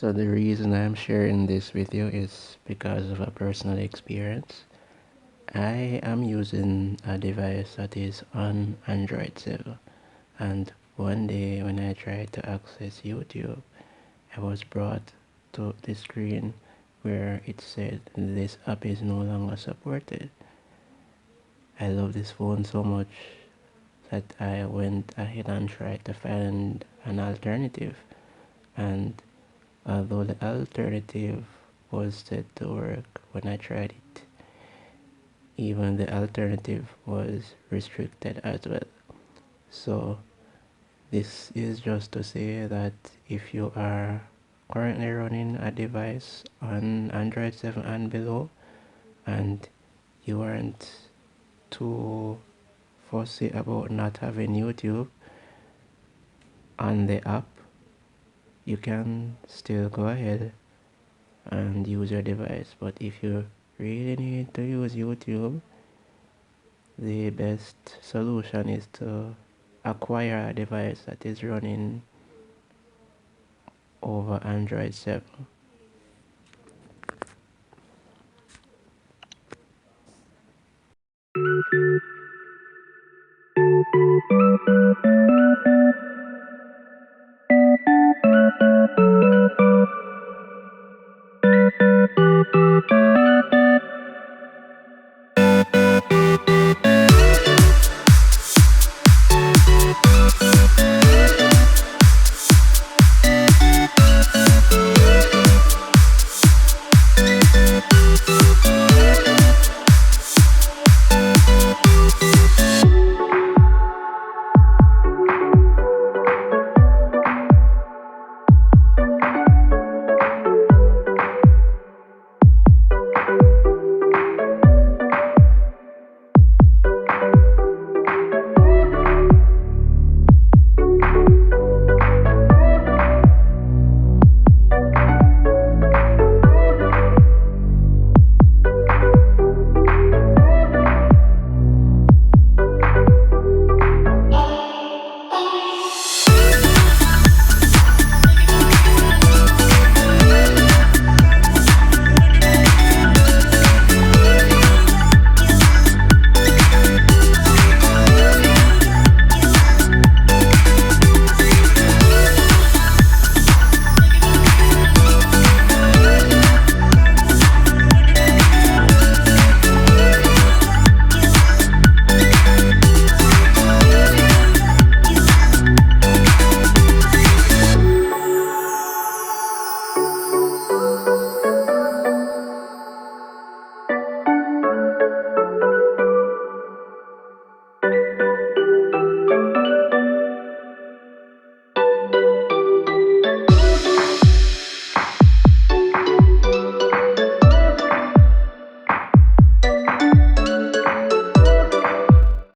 So the reason I'm sharing this with you is because of a personal experience. I am using a device that is on Android 7, and one day when I tried to access YouTube, I was brought to the screen where it said this app is no longer supported. I love this phone so much that I went ahead and tried to find an alternative, and although the alternative was said to work when I tried it, even the alternative was restricted as well. So this is just to say that if you are currently running a device on Android 7 and below, and you aren't too fussy about not having YouTube on the app, you can still go ahead and use your device. But if you really need to use YouTube, the best solution is to acquire a device that is running over Android 7.